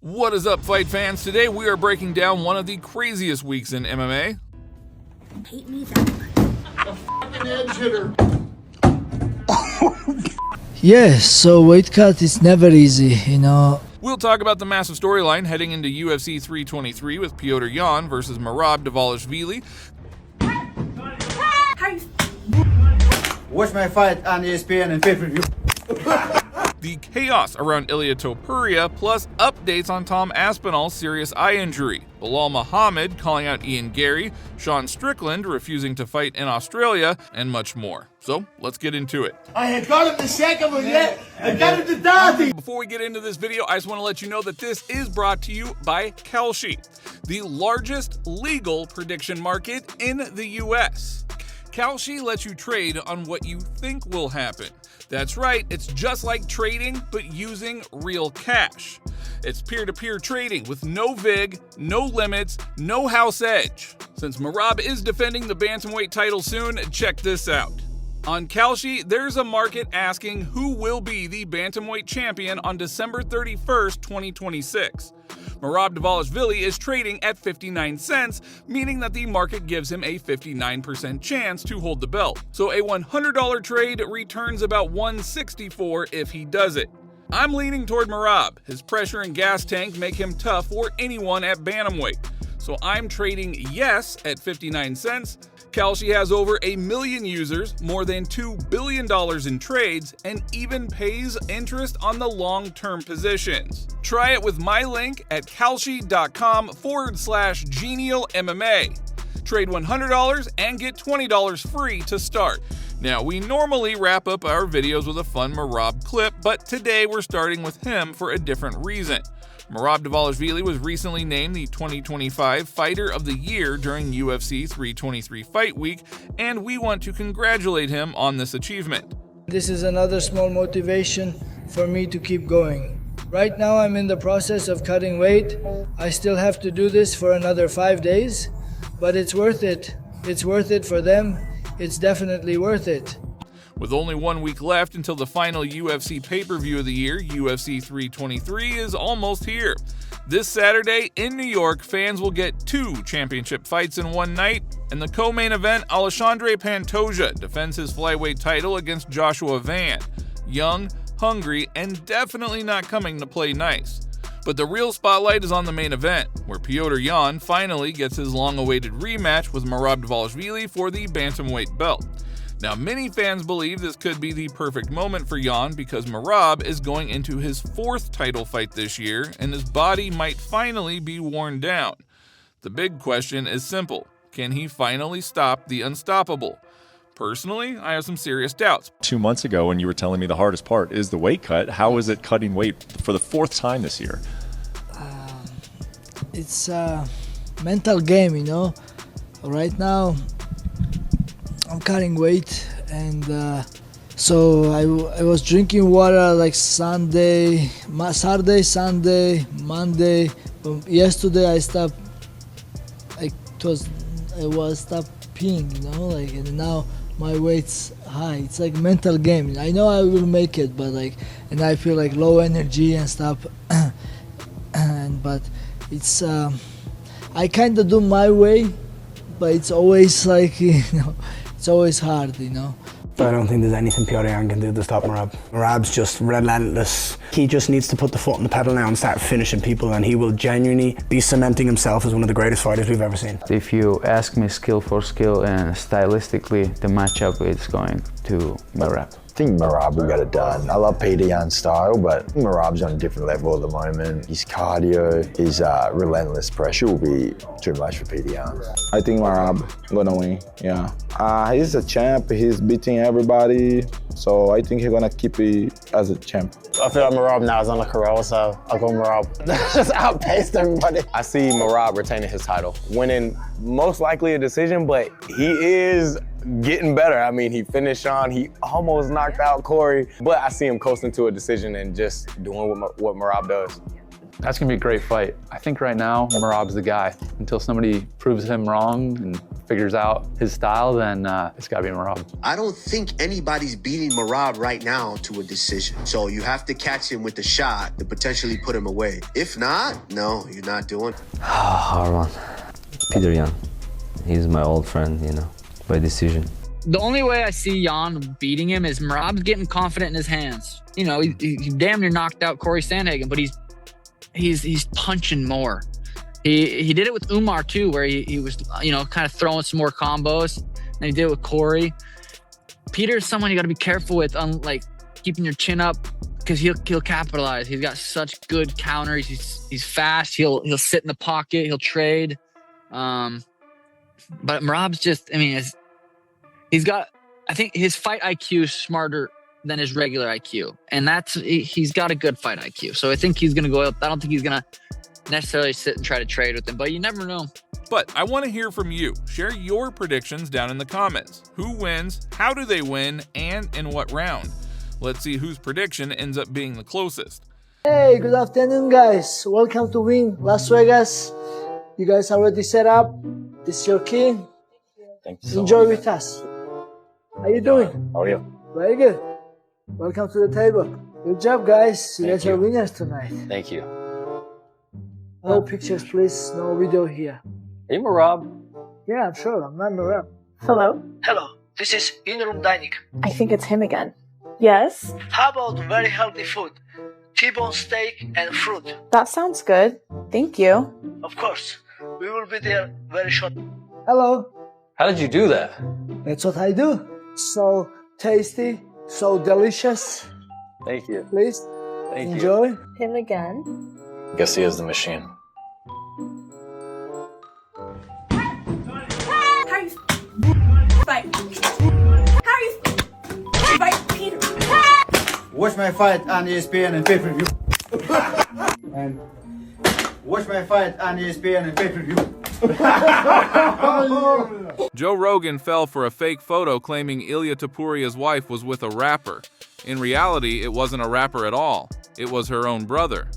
What is up, fight fans? Today we are breaking down one of the craziest weeks in MMA. Hate me that much. A fucking edge hitter. Yeah, so weight cut is never easy, you know. We'll talk about the massive storyline heading into UFC 323 with Petr Yan versus Merab Dvalishvili. Watch my fight on ESPN and pay-per-view. The chaos around Ilia Topuria, plus updates on Tom Aspinall's serious eye injury. Belal Muhammad calling out Ian Garry, Strickland refusing to fight in Australia, and much more. So, let's get into it. I had got him the second one yet. I got him the daddy. Before we get into this video, I just want to let you know that this is brought to you by Kalshi, the largest legal prediction market in the US. Kalshi lets you trade on what you think will happen. That's right, it's just like trading, but using real cash. It's peer-to-peer trading with no VIG, no limits, no house edge. Since Merab is defending the bantamweight title soon, check this out. On Kalshi, there's a market asking who will be the bantamweight champion on December 31st, 2026. Merab Dvalishvili is trading at 59 cents, meaning that the market gives him a 59% chance to hold the belt. So a $100 trade returns about $164 if he does it. I'm leaning toward Merab. His pressure and gas tank make him tough for anyone at bantamweight. So I'm trading yes at 59 cents. Kalshi has over 1 million users, more than $2 billion in trades, and even pays interest on the long-term positions. Try it with my link at kalshi.com/Genial MMA. Trade $100 and get $20 free to start. Now, we normally wrap up our videos with a fun Merab clip, but today we're starting with him for a different reason. Merab Dvalishvili was recently named the 2025 Fighter of the Year during UFC 323 Fight Week, and we want to congratulate him on this achievement. This is another small motivation for me to keep going. Right now I'm in the process of cutting weight. I still have to do this for another 5 days, but it's worth it. It's worth it for them. It's definitely worth it. With only 1 week left until the final UFC pay-per-view of the year, UFC 323 is almost here. This Saturday in New York, fans will get 2 championship fights in one night. In the co-main event, Alexandre Pantoja defends his flyweight title against Joshua Van. Young, hungry, and definitely not coming to play nice. But the real spotlight is on the main event, where Petr Yan finally gets his long-awaited rematch with Merab Dvalishvili for the bantamweight belt. Now, many fans believe this could be the perfect moment for Yan because Merab is going into his 4th title fight this year, and his body might finally be worn down. The big question is simple: can he finally stop the unstoppable? Personally, I have some serious doubts. 2 months ago, when you were telling me the hardest part is the weight cut, how is it cutting weight for the 4th time this year? It's a mental game, you know. Right now, I'm cutting weight, and so I was drinking water like Saturday, Sunday, Monday. Yesterday I stopped. I was stopped peeing, you know, like, and now my weight's high. It's like a mental game. I know I will make it, but and I feel like low energy and stuff. But it's I kind of do my way, but it's always like, you know. It's always hard, you know. I don't think there's anything Petr Yan can do to stop Merab. Merab's just relentless. He just needs to put the foot on the pedal now and start finishing people, and he will genuinely be cementing himself as one of the greatest fighters we've ever seen. If you ask me skill for skill and stylistically, the matchup is going to Merab. I think Merab will get it done. I love Petr Yan's style, but Merab's on a different level at the moment. His cardio, his relentless pressure will be too much for Petr Yan. I think Merab gonna win, yeah. He's a champ, he's beating everybody, so I think he's gonna keep it as a champ. I feel like Merab now is on the Corral, so I'll go Merab. Just outpaced everybody. I see Merab retaining his title, winning most likely a decision, but he is getting better. I mean, he finished Sean, he almost knocked out Corey, but I see him coasting to a decision and just doing what Merab does. That's going to be a great fight. I think right now, Merab's the guy. Until somebody proves him wrong and figures out his style, then it's got to be Merab. I don't think anybody's beating Merab right now to a decision. So you have to catch him with the shot to potentially put him away. If not, no, you're not doing it. Hard one. Petr Yan. He's my old friend, you know, by decision. The only way I see Yan beating him is Merab's getting confident in his hands. You know, he damn near knocked out Corey Sandhagen, but he's punching more. He did it with Umar too, where he was, you know, kind of throwing some more combos. And he did it with Corey. Peter's someone you got to be careful with, like keeping your chin up, because he'll capitalize. He's got such good counters. He's fast. He'll sit in the pocket. He'll trade. But Merab's just, I mean, he's got, I think his fight IQ is smarter than his regular IQ. And he's got a good fight IQ. So I think he's going to go up. I don't think he's going to necessarily sit and try to trade with him, but you never know. But I want to hear from you. Share your predictions down in the comments. Who wins? How do they win? And in what round? Let's see whose prediction ends up being the closest. Hey, good afternoon, guys. Welcome to Win Las Vegas. You guys are already set up. This is your key. Thanks so Enjoy much. with us. How you doing? How are you? Very good. Welcome to the table. Good job, guys. You guys are winners tonight. Thank you. No pictures, please. No video here. Hey, Merab. Yeah, I'm sure. I'm not Merab. Hello? Hello. This is in-room dining. I think it's him again. Yes? How about very healthy food? T-bone steak and fruit. That sounds good. Thank you. Of course. We will be there very shortly. Hello. How did you do that? That's what I do. So tasty, so delicious. Thank you. Please Thank enjoy. you. Him again? Guess he has the machine. How are you fight? How are you fight Peter? Watch my fight on ESPN and pay-per-view. And watch my fight on ESPN and pay-per-view. Joe Rogan fell for a fake photo claiming Ilia Topuria's wife was with a rapper. In reality, it wasn't a rapper at all. It was her own brother.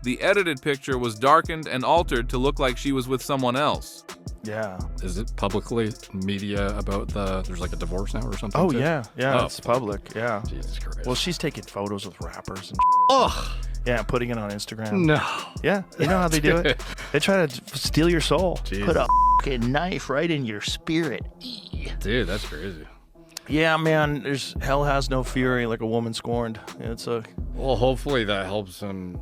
The edited picture was darkened and altered to look like she was with someone else. Yeah. Is it publicly media about there's like a divorce now or something? Oh, too? yeah. Oh. It's public. Yeah. Jesus Christ. Well, she's taking photos with rappers and Ugh. Yeah, putting it on Instagram. No. Yeah, you know how they do it? They try to steal your soul. Jesus. Put a fucking knife right in your spirit. Dude, that's crazy. Yeah, man, there's hell has no fury like a woman scorned. It's a... Well, hopefully that helps him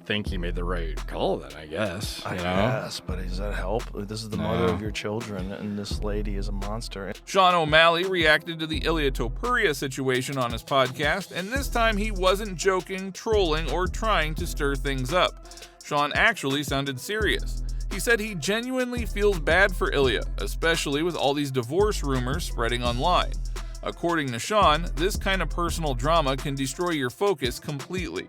think he made the right call then, I guess. You know? Yes, but does that help? This is the mother of your children, and this lady is a monster. Sean O'Malley reacted to the Ilia Topuria situation on his podcast, and this time he wasn't joking, trolling, or trying to stir things up. Sean actually sounded serious. He said he genuinely feels bad for Ilia, especially with all these divorce rumors spreading online. According to Sean, this kind of personal drama can destroy your focus completely.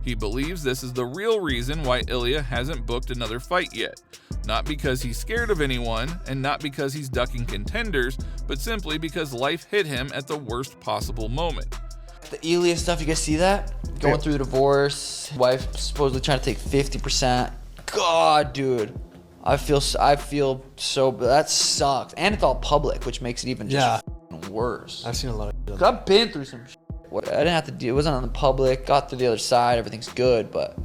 He believes this is the real reason why Ilia hasn't booked another fight yet. Not because he's scared of anyone, and not because he's ducking contenders, but simply because life hit him at the worst possible moment. The Ilia stuff, you guys see that? Going through the divorce, wife supposedly trying to take 50%. God, dude. I feel so, that sucks. And it's all public, which makes it even just worse. I've seen a lot of I've been through some shit. I didn't have to do, it wasn't on the public, got to the other side, everything's good, but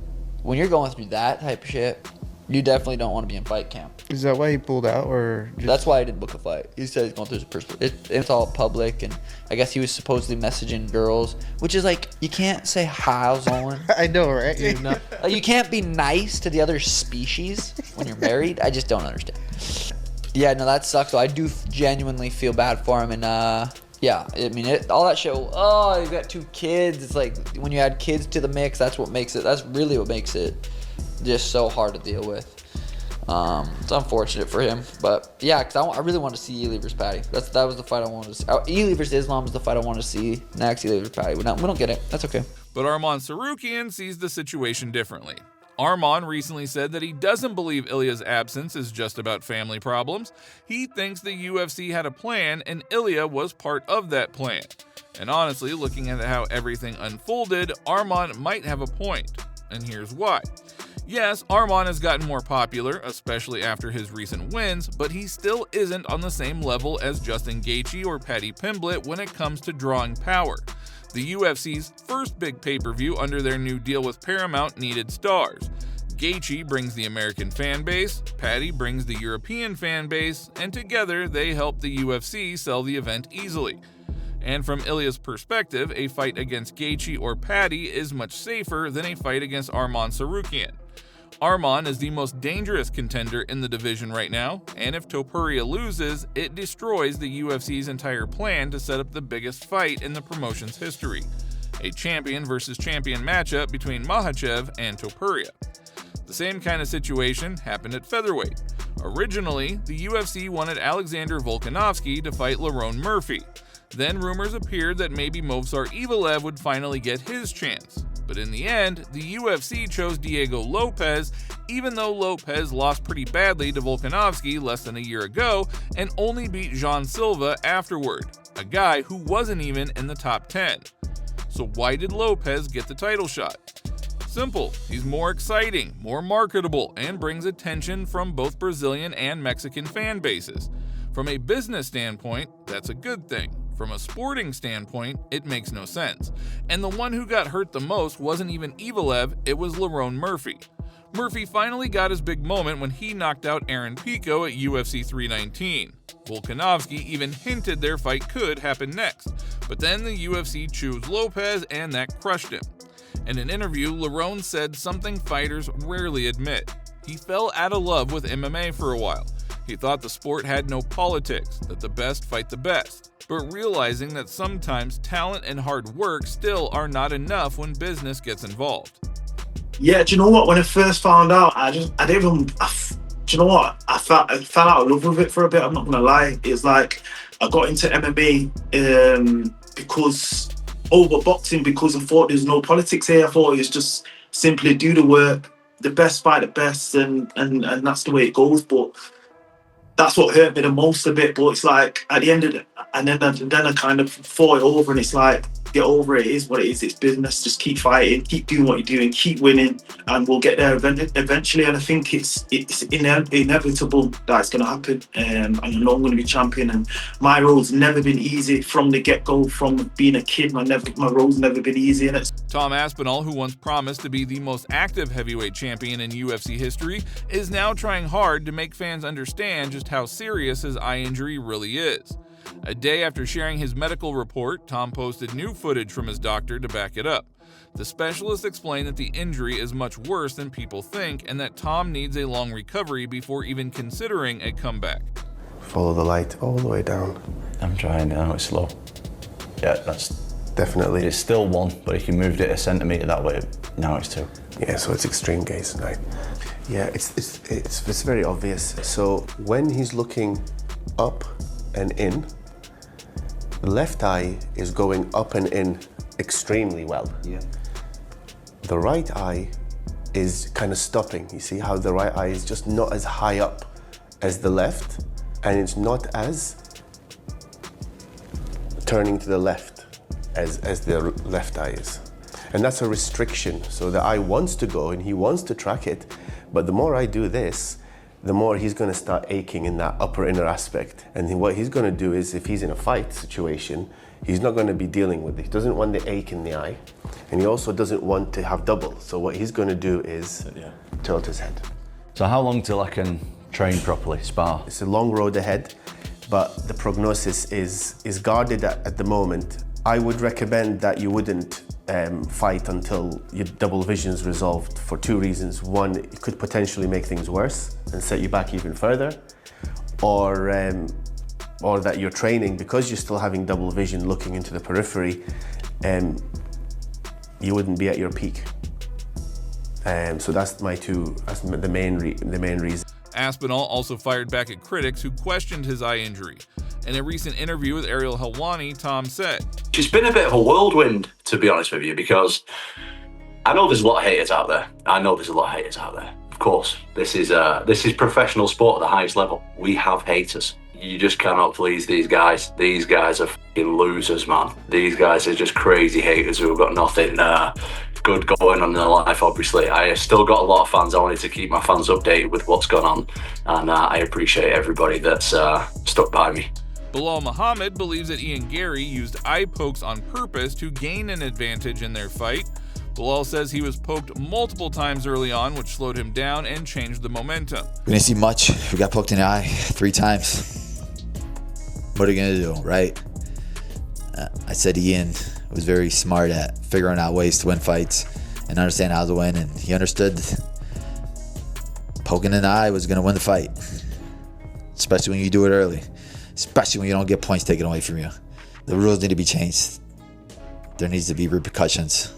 when you're going through that type of shit, you definitely don't want to be in fight camp. Is that why he pulled out, or just... That's why I didn't book a fight. He said he's going through his personal, it's all public, and I guess he was supposedly messaging girls, which is like, you can't say how's going. I know, right? You can't be nice to the other species when you're married. I just don't understand. Yeah, no, that sucks. So I do genuinely feel bad for him, and yeah, I mean, all that shit. Oh, you got 2 kids. It's like when you add kids to the mix, that's really what makes it just so hard to deal with. It's unfortunate for him, but yeah, because I really wanted to see Ilia versus Patty. That was the fight I wanted to see. Ilia versus Islam is the fight I wanted to see. Next, Ilia versus Patty. We don't get it. That's okay. But Arman Sarukian sees the situation differently. Arman recently said that he doesn't believe Ilia's absence is just about family problems. He thinks the UFC had a plan and Ilia was part of that plan. And honestly, looking at how everything unfolded, Arman might have a point. And here's why. Yes, Arman has gotten more popular, especially after his recent wins, but he still isn't on the same level as Justin Gaethje or Paddy Pimblett when it comes to drawing power. The UFC's first big pay-per-view under their new deal with Paramount needed stars. Gaethje brings the American fan base, Paddy brings the European fan base, and together they help the UFC sell the event easily. And from Ilia's perspective, a fight against Gaethje or Paddy is much safer than a fight against Arman Tsarukyan. Arman is the most dangerous contender in the division right now, and if Topuria loses, it destroys the UFC's entire plan to set up the biggest fight in the promotion's history, a champion versus champion matchup between Makhachev and Topuria. The same kind of situation happened at featherweight. Originally, the UFC wanted Alexander Volkanovski to fight Lerone Murphy. Then rumors appeared that maybe Movsar Evloev would finally get his chance. But in the end, the UFC chose Diego Lopez, even though Lopez lost pretty badly to Volkanovski less than a year ago and only beat Jean Silva afterward, a guy who wasn't even in the top 10. So why did Lopez get the title shot? Simple, he's more exciting, more marketable, and brings attention from both Brazilian and Mexican fan bases. From a business standpoint, that's a good thing. From a sporting standpoint, it makes no sense. And the one who got hurt the most wasn't even Evloev, it was Lerone Murphy. Murphy finally got his big moment when he knocked out Aaron Pico at UFC 319. Volkanovski even hinted their fight could happen next, but then the UFC chose Lopez and that crushed him. In an interview, Lerone said something fighters rarely admit. He fell out of love with MMA for a while. He thought the sport had no politics, that the best fight the best, but realizing that sometimes talent and hard work still are not enough when business gets involved. Yeah, do you know what? When I first found out, do you know what? I fell out of love with it for a bit, I'm not gonna lie. It's like, I got into MMA over boxing because I thought there's no politics here. I thought it was just simply do the work, the best fight the best, and that's the way it goes. But that's what hurt me the most a bit. But it's like at the end of it, and then I kind of thought it over, and it's like, get over it. It is what it is. It's business. Just keep fighting, keep doing what you're doing, keep winning, and we'll get there eventually. And I think it's inevitable that it's going to happen. And I know I'm going to be champion. And my road's never been easy from the get-go. From being a kid, my road's never been easy. And it's Tom Aspinall, who once promised to be the most active heavyweight champion in UFC history, is now trying hard to make fans understand just how serious his eye injury really is. A day after sharing his medical report, Tom posted new footage from his doctor to back it up. The specialist explained that the injury is much worse than people think and that Tom needs a long recovery before even considering a comeback. Follow the light all the way down. I'm trying now, it's slow. Yeah, that's definitely. It's still 1, but if you moved it a centimetre that way, now it's 2. Yeah, so it's extreme gaze tonight. Yeah, it's very obvious. So when he's looking up and in, the left eye is going up and in extremely well. Yeah. The right eye is kind of stopping. You see how the right eye is just not as high up as the left, and it's not as turning to the left as the left eye is. And that's a restriction. So the eye wants to go and he wants to track it, but the more I do this, the more he's going to start aching in that upper inner aspect. And what he's going to do is, if he's in a fight situation, he's not going to be dealing with it. He doesn't want the ache in the eye, and he also doesn't want to have double. So what he's going to do is tilt his head. So how long till I can train properly, spar? It's a long road ahead, but the prognosis is guarded at the moment. I would recommend that you wouldn't fight until your double vision's resolved for 2 reasons. One, it could potentially make things worse and set you back even further, or that you're training because you're still having double vision looking into the periphery, you wouldn't be at your peak. So that's the main reason. Aspinall also fired back at critics who questioned his eye injury. In a recent interview with Ariel Helwani, Tom said, "It's been a bit of a whirlwind, to be honest with you, because I know there's a lot of haters out there. Of course, this is professional sport at the highest level. We have haters. You just cannot please these guys. These guys are fucking losers, man. These guys are just crazy haters who have got nothing good going on in their life, obviously. I still got a lot of fans. I wanted to keep my fans updated with what's going on, and I appreciate everybody that's stuck by me. Belal Muhammad believes that Ian Garry used eye pokes on purpose to gain an advantage in their fight. Belal says he was poked multiple times early on, which slowed him down and changed the momentum. We didn't see much. We got poked in the eye 3 times. What are you going to do, right? I said Ian was very smart at figuring out ways to win fights and understand how to win, and he understood poking in the eye was going to win the fight, especially when you do it early, especially when you don't get points taken away from you. The rules need to be changed. There needs to be repercussions.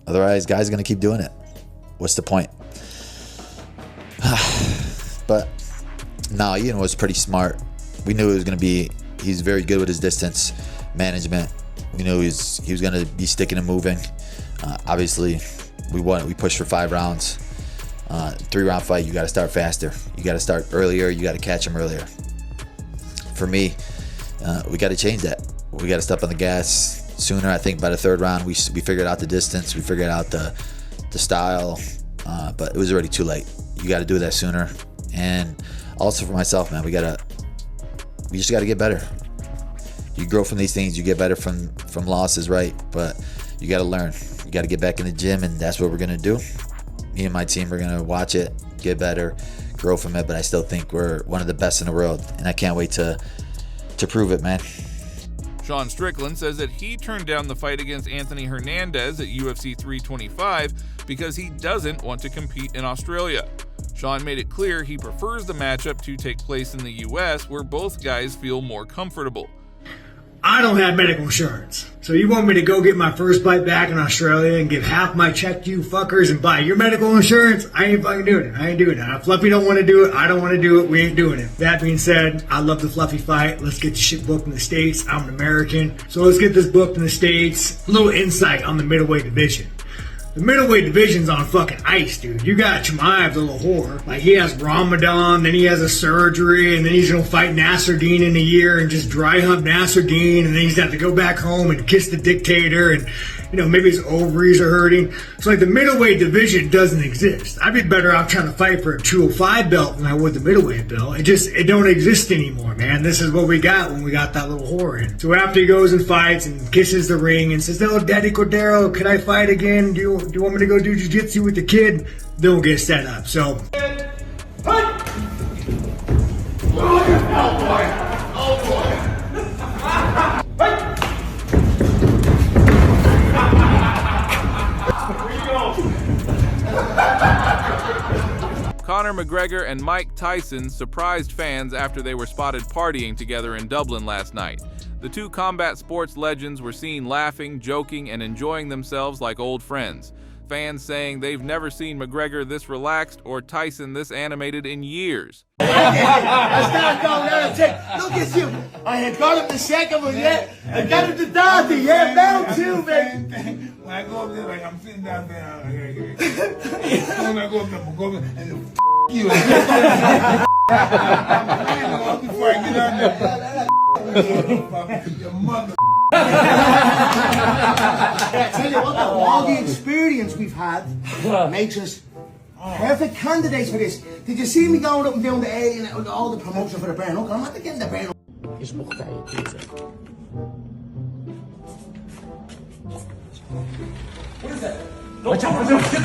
Otherwise, guys are going to keep doing it. What's the point? But no, Ian was pretty smart. We knew it was going to be, he's very good with his distance management. We knew he was going to be sticking and moving. Obviously, we won it. We pushed for 5 rounds. 3-round fight, you got to start faster. You got to start earlier. You got to catch him earlier. For me, we got to change that. We got to step on the gas sooner. I think by the 3rd round, we figured out the distance. We figured out the style. But it was already too late. You got to do that sooner. And also for myself, man, we just got to get better. You grow from these things. You get better from losses, right? But you got to learn. You got to get back in the gym, and that's what we're going to do. Me and my team are going to watch it, get better, grow from it. But I still think we're one of the best in the world, and I can't wait to prove it, man. Sean Strickland says that he turned down the fight against Anthony Hernandez at UFC 325 because he doesn't want to compete in Australia. Sean made it clear he prefers the matchup to take place in the US, where both guys feel more comfortable. I don't have medical insurance. So you want me to go get my first fight back in Australia and give half my check to you fuckers and buy your medical insurance? I ain't fucking doing it. I ain't doing it. If Fluffy don't want to do it, I don't want to do it. We ain't doing it. That being said, I love the Fluffy fight. Let's get the shit booked in the States. I'm an American. So let's get this booked in the States. A little insight on the middleweight division. The middleweight division's on fucking ice, dude. You got Chimaev, the little whore. Like, he has Ramadan, then he has a surgery, and then he's gonna fight Nasruddin in a year and just dry hump Nasruddin, and then he's got to go back home and kiss the dictator, and, you know, maybe his ovaries are hurting. So, like, the middleweight division doesn't exist. I'd be better off trying to fight for a 205 belt than I would the middleweight belt. It don't exist anymore, man. This is what we got when we got that little whore in. So after he goes and fights and kisses the ring and says, "Oh, Daddy Cordero, can I fight again? Do you want me to go do jiu-jitsu with the kid?" They'll get set up. So. Conor McGregor and Mike Tyson surprised fans after they were spotted partying together in Dublin last night. The two combat sports legends were seen laughing, joking, and enjoying themselves like old friends. Fans saying they've never seen McGregor this relaxed or Tyson this animated in years. Look at you. I ain't got him the second one yet. I got him the third, yeah, round 2, man. When I go up there, like, I'm sitting down there, when I go up there, I'm going and you. Before I get out there. Your mother. I tell you what, though, all the experience we've had makes us perfect candidates for this. Did you see me going up and down the A and all the promotion for the brand? Look, I'm not getting the brand. What is that? Watch out! Hey,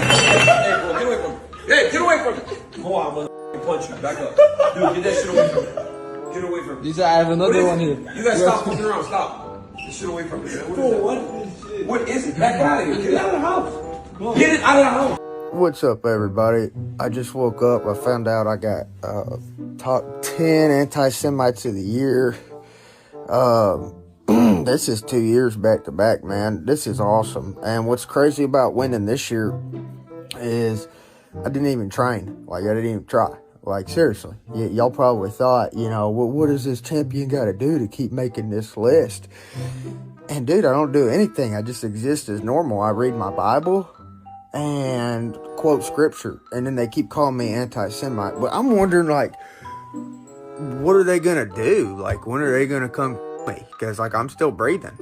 bro, get away from me. Hey, get away from me! Go on, I'm gonna punch you. Back up. Dude, get that shit away from me. Get away from me. I have another one here. You guys stop fucking around. Stop. Get shit away from me. What is it? Back out of here. Get it out of the house. Get it out of the house. What's up, everybody? I just woke up. I found out I got top 10 anti-Semites of the year. This is 2 years back to back, man. This is awesome. And what's crazy about winning this year is I didn't even train. Like, I didn't even try. Like, seriously. Y'all probably thought, you know, well, what does this champion got to do to keep making this list? And, dude, I don't do anything. I just exist as normal. I read my Bible and quote scripture. And then they keep calling me anti-Semite. But I'm wondering, like, what are they going to do? Like, when are they going to come me? Because, like, I'm still breathing.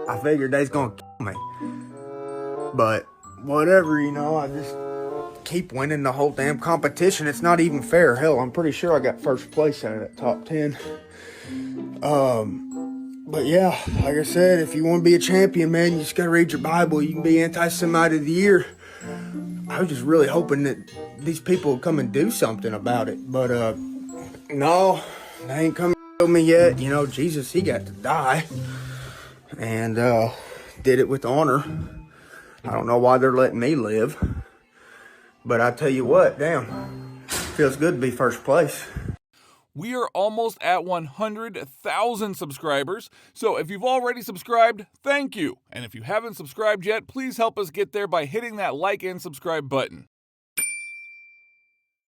I figured they's going to kill me. But whatever, you know, I just keep winning the whole damn competition. It's not even fair. Hell, I'm pretty sure I got first place out of that top 10. But yeah, like I said, if you want to be a champion, man, you just gotta read your Bible. You can be Anti-Semite of the Year. I was just really hoping that these people would come and do something about it. But no, they ain't come to me yet. You know, Jesus, he got to die. And did it with honor. I don't know why they're letting me live. But I tell you what, damn, feels good to be first place. We are almost at 100,000 subscribers, so if you've already subscribed, thank you. And if you haven't subscribed yet, please help us get there by hitting that like and subscribe button.